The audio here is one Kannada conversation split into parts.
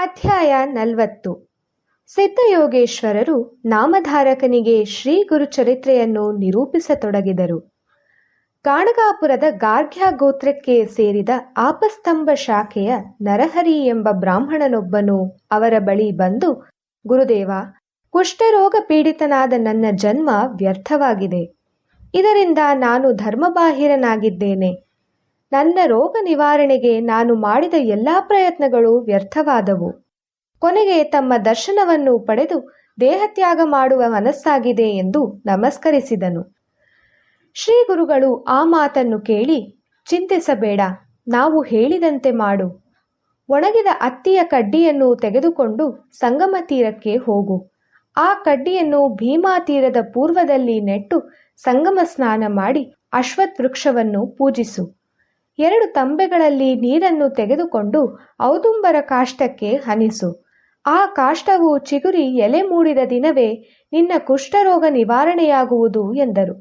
ಅಧ್ಯಾಯ 40. ಸಿದ್ಧಯೋಗೇಶ್ವರರು ನಾಮಧಾರಕನಿಗೆ ಶ್ರೀ ಗುರುಚರಿತ್ರೆಯನ್ನು ನಿರೂಪಿಸತೊಡಗಿದರು. ಗಾಣಗಾಪುರದ ಗಾರ್ಗ್ಯ ಗೋತ್ರಕ್ಕೆ ಸೇರಿದ ಆಪಸ್ತಂಭ ಶಾಖೆಯ ನರಹರಿ ಎಂಬ ಬ್ರಾಹ್ಮಣನೊಬ್ಬನು ಅವರ ಬಳಿ ಬಂದು, ಗುರುದೇವ, ಕುಷ್ಠರೋಗ ಪೀಡಿತನಾದ ನನ್ನ ಜನ್ಮ ವ್ಯರ್ಥವಾಗಿದೆ. ಇದರಿಂದ ನಾನು ಧರ್ಮಬಾಹಿರನಾಗಿದ್ದೇನೆ. ನನ್ನ ರೋಗ ನಿವಾರಣೆಗೆ ನಾನು ಮಾಡಿದ ಎಲ್ಲಾ ಪ್ರಯತ್ನಗಳು ವ್ಯರ್ಥವಾದವು. ಕೊನೆಗೆ ತಮ್ಮ ದರ್ಶನವನ್ನು ಪಡೆದು ದೇಹತ್ಯಾಗ ಮಾಡುವ ಮನಸ್ಸಾಗಿದೆ ಎಂದು ನಮಸ್ಕರಿಸಿದನು. ಶ್ರೀ ಗುರುಗಳು ಆ ಮಾತನ್ನು ಕೇಳಿ, ಚಿಂತಿಸಬೇಡ, ನಾವು ಹೇಳಿದಂತೆ ಮಾಡು. ಒಣಗಿದ ಅತ್ತಿಯ ಕಡ್ಡಿಯನ್ನು ತೆಗೆದುಕೊಂಡು ಸಂಗಮ ತೀರಕ್ಕೆ ಹೋಗು. ಆ ಕಡ್ಡಿಯನ್ನು ಭೀಮಾ ತೀರದ ಪೂರ್ವದಲ್ಲಿ ನೆಟ್ಟು ಸಂಗಮ ಸ್ನಾನ ಮಾಡಿ ಅಶ್ವತ್ಥ ವೃಕ್ಷವನ್ನು ಪೂಜಿಸು. 2 ತಂಬೆಗಳಲ್ಲಿ ನೀರನ್ನು ತೆಗೆದುಕೊಂಡು ಔದುಂಬರ ಕಾಷ್ಟಕ್ಕೆ ಹನಿಸು. ಆ ಕಾಷ್ಟವು ಚಿಗುರಿ ಎಲೆ ಮೂಡಿದ ದಿನವೇ ನಿನ್ನ ಕುಷ್ಠರೋಗ ನಿವಾರಣೆಯಾಗುವುದು ಎಂದರು.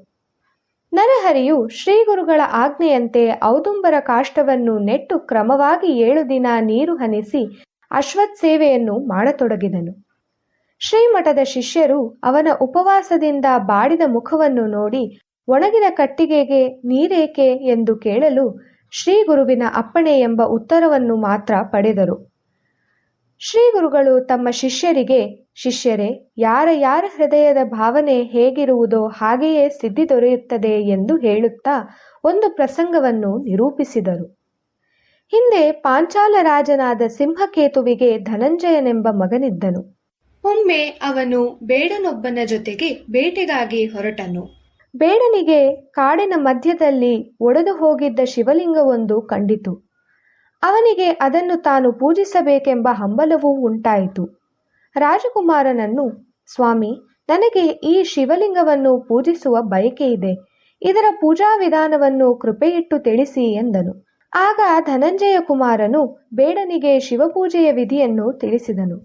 ನರಹರಿಯು ಶ್ರೀಗುರುಗಳ ಆಜ್ಞೆಯಂತೆ ಔದುಂಬರ ಕಾಷ್ಟವನ್ನು ನೆಟ್ಟು ಕ್ರಮವಾಗಿ 7 ದಿನ ನೀರು ಹನಿಸಿ ಅಶ್ವತ್ಥ ಸೇವೆಯನ್ನು ಮಾಡತೊಡಗಿದನು. ಶ್ರೀಮಠದ ಶಿಷ್ಯರು ಅವನ ಉಪವಾಸದಿಂದ ಬಾಡಿದ ಮುಖವನ್ನು ನೋಡಿ ಒಣಗಿದ ಕಟ್ಟಿಗೆಗೆ ನೀರೇಕೆ ಎಂದು ಕೇಳಲು ಶ್ರೀ ಗುರುವಿನ ಅಪ್ಪಣೆ ಎಂಬ ಉತ್ತರವನ್ನು ಮಾತ್ರ ಪಡೆದರು. ಶ್ರೀ ಗುರುಗಳು ತಮ್ಮ ಶಿಷ್ಯರಿಗೆ, ಶಿಷ್ಯರೇ, ಯಾರ ಹೃದಯದ ಭಾವನೆ ಹೇಗಿರುವುದೋ ಹಾಗೆಯೇ ಸಿದ್ಧಿ ದೊರೆಯುತ್ತದೆ ಎಂದು ಹೇಳುತ್ತಾ ಒಂದು ಪ್ರಸಂಗವನ್ನು ನಿರೂಪಿಸಿದರು. ಹಿಂದೆ ಪಾಂಚಾಲ ರಾಜನಾದ ಸಿಂಹಕೇತುವಿಗೆ ಧನಂಜಯನೆಂಬ ಮಗನಿದ್ದನು. ಒಮ್ಮೆ ಅವನು ಬೇಡನೊಬ್ಬನ ಜೊತೆಗೆ ಬೇಟೆಗಾಗಿ ಹೊರಟನು. ಬೇಡನಿಗೆ ಕಾಡಿನ ಮಧ್ಯದಲ್ಲಿ ಒಡೆದು ಹೋಗಿದ್ದ ಶಿವಲಿಂಗವೊಂದು ಕಂಡಿತು. ಅವನಿಗೆ ಅದನ್ನು ತಾನು ಪೂಜಿಸಬೇಕೆಂಬ ಹಂಬಲವೂ ಉಂಟಾಯಿತು. ರಾಜಕುಮಾರನನ್ನು, ಸ್ವಾಮಿ, ನನಗೆ ಈ ಶಿವಲಿಂಗವನ್ನು ಪೂಜಿಸುವ ಬಯಕೆಯಿದೆ. ಇದರ ಪೂಜಾ ವಿಧಾನವನ್ನು ಕೃಪೆಯಿಟ್ಟು ತಿಳಿಸಿ ಎಂದನು. ಆಗ ಧನಂಜಯ ಕುಮಾರನು ಬೇಡನಿಗೆ ಶಿವಪೂಜೆಯ ವಿಧಿಯನ್ನು ತಿಳಿಸಿದನು.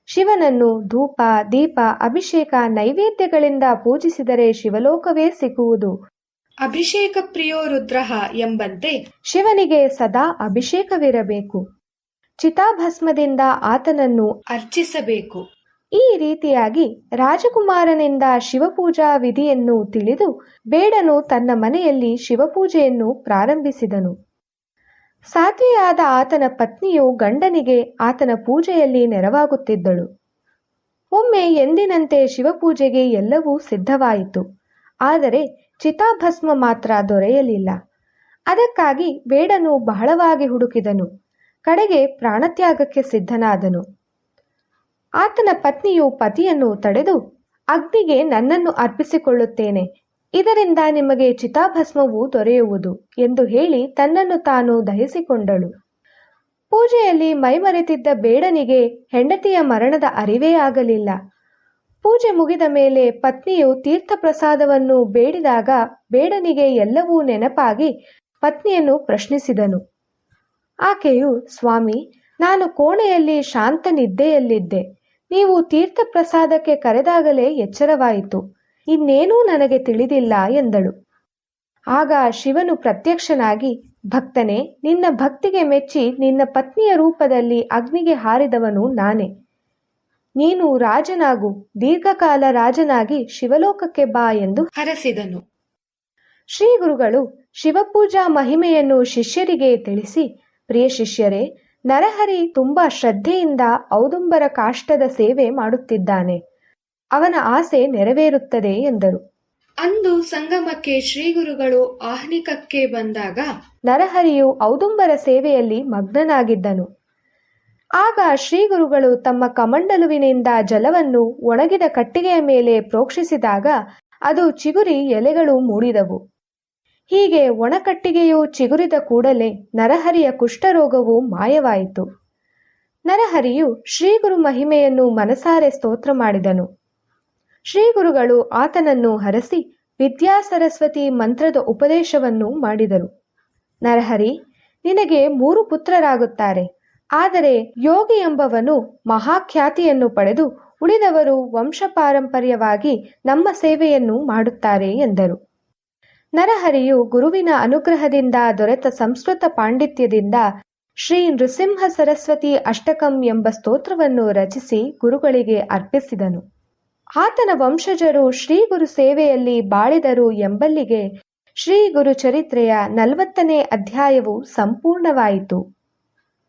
ಶಿವನನ್ನು ಧೂಪ, ದೀಪ, ಅಭಿಷೇಕ, ನೈವೇದ್ಯಗಳಿಂದ ಪೂಜಿಸಿದರೆ ಶಿವಲೋಕವೇ ಸಿಗುವುದು. ಅಭಿಷೇಕ ಪ್ರಿಯೋ ರುದ್ರಃ ಎಂಬಂತೆ ಶಿವನಿಗೆ ಸದಾ ಅಭಿಷೇಕವಿರಬೇಕು. ಚಿತಾಭಸ್ಮದಿಂದ ಆತನನ್ನು ಅರ್ಚಿಸಬೇಕು. ಈ ರೀತಿಯಾಗಿ ರಾಜಕುಮಾರನಿಂದ ಶಿವಪೂಜಾ ವಿಧಿಯನ್ನು ತಿಳಿದು ಬೇಡನು ತನ್ನ ಮನೆಯಲ್ಲಿ ಶಿವಪೂಜೆಯನ್ನು ಪ್ರಾರಂಭಿಸಿದನು. ಸಾಧ್ವಿಯಾದ ಆತನ ಪತ್ನಿಯು ಗಂಡನಿಗೆ ಆತನ ಪೂಜೆಯಲ್ಲಿ ನೆರವಾಗುತ್ತಿದ್ದಳು. ಒಮ್ಮೆ ಎಂದಿನಂತೆ ಶಿವಪೂಜೆಗೆ ಎಲ್ಲವೂ ಸಿದ್ಧವಾಯಿತು. ಆದರೆ ಚಿತಾಭಸ್ಮ ಮಾತ್ರ ದೊರೆಯಲಿಲ್ಲ. ಅದಕ್ಕಾಗಿ ಬೇಡನು ಬಹಳವಾಗಿ ಹುಡುಕಿದನು. ಕಡೆಗೆ ಪ್ರಾಣತ್ಯಾಗಕ್ಕೆ ಸಿದ್ಧನಾದನು. ಆತನ ಪತ್ನಿಯು ಪತಿಯನ್ನು ತಡೆದು, ಅಗ್ನಿಗೆ ನನ್ನನ್ನು ಅರ್ಪಿಸಿಕೊಳ್ಳುತ್ತೇನೆ, ಇದರಿಂದ ನಿಮಗೆ ಚಿತಾಭಸ್ಮವು ದೊರೆಯುವುದು ಎಂದು ಹೇಳಿ ತನ್ನನ್ನು ತಾನು ದಹಿಸಿಕೊಂಡಳು. ಪೂಜೆಯಲ್ಲಿ ಮೈಮರೆತಿದ್ದ ಬೇಡನಿಗೆ ಹೆಂಡತಿಯ ಮರಣದ ಅರಿವೇ ಆಗಲಿಲ್ಲ. ಪೂಜೆ ಮುಗಿದ ಮೇಲೆ ಪತ್ನಿಯು ತೀರ್ಥ ಪ್ರಸಾದವನ್ನು ಬೇಡಿದಾಗ ಬೇಡನಿಗೆ ಎಲ್ಲವೂ ನೆನಪಾಗಿ ಪತ್ನಿಯನ್ನು ಪ್ರಶ್ನಿಸಿದನು. ಆಕೆಯು, ಸ್ವಾಮಿ, ನಾನು ಕೋಣೆಯಲ್ಲಿ ಶಾಂತ ನಿದ್ದೆಯಲ್ಲಿದ್ದೆ. ನೀವು ತೀರ್ಥ ಪ್ರಸಾದಕ್ಕೆ ಕರೆದಾಗಲೇ ಎಚ್ಚರವಾಯಿತು. ಇನ್ನೇನೂ ನನಗೆ ತಿಳಿದಿಲ್ಲ ಎಂದಳು. ಆಗ ಶಿವನು ಪ್ರತ್ಯಕ್ಷನಾಗಿ, ಭಕ್ತನೇ, ನಿನ್ನ ಭಕ್ತಿಗೆ ಮೆಚ್ಚಿ ನಿನ್ನ ಪತ್ನಿಯ ರೂಪದಲ್ಲಿ ಅಗ್ನಿಗೆ ಹಾರಿದವನು ನಾನೇ. ನೀನು ರಾಜನಾಗು, ದೀರ್ಘಕಾಲ ರಾಜನಾಗಿ ಶಿವಲೋಕಕ್ಕೆ ಬಾ ಎಂದು ಹರಸಿದನು. ಶ್ರೀ ಗುರುಗಳು ಶಿವಪೂಜಾ ಮಹಿಮೆಯನ್ನು ಶಿಷ್ಯರಿಗೆ ತಿಳಿಸಿ, ಪ್ರಿಯ ಶಿಷ್ಯರೇ, ನರಹರಿ ತುಂಬಾ ಶ್ರದ್ಧೆಯಿಂದ ಔದುಂಬರ ಕಾಷ್ಟದ ಸೇವೆ ಮಾಡುತ್ತಿದ್ದಾನೆ. ಅವನ ಆಸೆ ನೆರವೇರುತ್ತದೆ ಎಂದರು. ಅಂದು ಸಂಗಮಕ್ಕೆ ಶ್ರೀಗುರುಗಳು ಆಹ್ನಿಕಕ್ಕೆ ಬಂದಾಗ ನರಹರಿಯು ಔದುಂಬರ ಸೇವೆಯಲ್ಲಿ ಮಗ್ನನಾಗಿದ್ದನು. ಆಗ ಶ್ರೀಗುರುಗಳು ತಮ್ಮ ಕಮಂಡಲುವಿನಿಂದ ಜಲವನ್ನು ಒಣಗಿದ ಕಟ್ಟಿಗೆಯ ಮೇಲೆ ಪ್ರೋಕ್ಷಿಸಿದಾಗ ಅದು ಚಿಗುರಿ ಎಲೆಗಳು ಮೂಡಿದವು. ಹೀಗೆ ಒಣಕಟ್ಟಿಗೆಯು ಚಿಗುರಿದ ಕೂಡಲೇ ನರಹರಿಯ ಕುಷ್ಠರೋಗವು ಮಾಯವಾಯಿತು. ನರಹರಿಯು ಶ್ರೀಗುರು ಮಹಿಮೆಯನ್ನು ಮನಸಾರೆ ಸ್ತೋತ್ರ ಮಾಡಿದನು. ಶ್ರೀಗುರುಗಳು ಆತನನ್ನು ಹರಸಿ ವಿದ್ಯಾ ಸರಸ್ವತಿ ಮಂತ್ರದ ಉಪದೇಶವನ್ನು ಮಾಡಿದರು. ನರಹರಿ, ನಿನಗೆ 3 ಪುತ್ರರಾಗುತ್ತಾರೆ. ಆದರೆ ಯೋಗಿ ಎಂಬವನು ಮಹಾಖ್ಯಾತಿಯನ್ನು ಪಡೆದು ಉಳಿದವರು ವಂಶಪಾರಂಪರ್ಯವಾಗಿ ನಮ್ಮ ಸೇವೆಯನ್ನು ಮಾಡುತ್ತಾರೆ ಎಂದರು. ನರಹರಿಯು ಗುರುವಿನ ಅನುಗ್ರಹದಿಂದ ದೊರೆತ ಸಂಸ್ಕೃತ ಪಾಂಡಿತ್ಯದಿಂದ ಶ್ರೀ ನೃಸಿಂಹ ಸರಸ್ವತಿ ಅಷ್ಟಕಂ ಎಂಬ ಸ್ತೋತ್ರವನ್ನು ರಚಿಸಿ ಗುರುಗಳಿಗೆ ಅರ್ಪಿಸಿದನು. ಆತನ ವಂಶಜರು ಶ್ರೀ ಗುರು ಸೇವೆಯಲ್ಲಿ ಬಾಳಿದರು ಎಂಬಲ್ಲಿಗೆ ಶ್ರೀ ಗುರು ಚರಿತ್ರೆಯ 40ನೇ ಅಧ್ಯಾಯವು ಸಂಪೂರ್ಣವಾಯಿತು.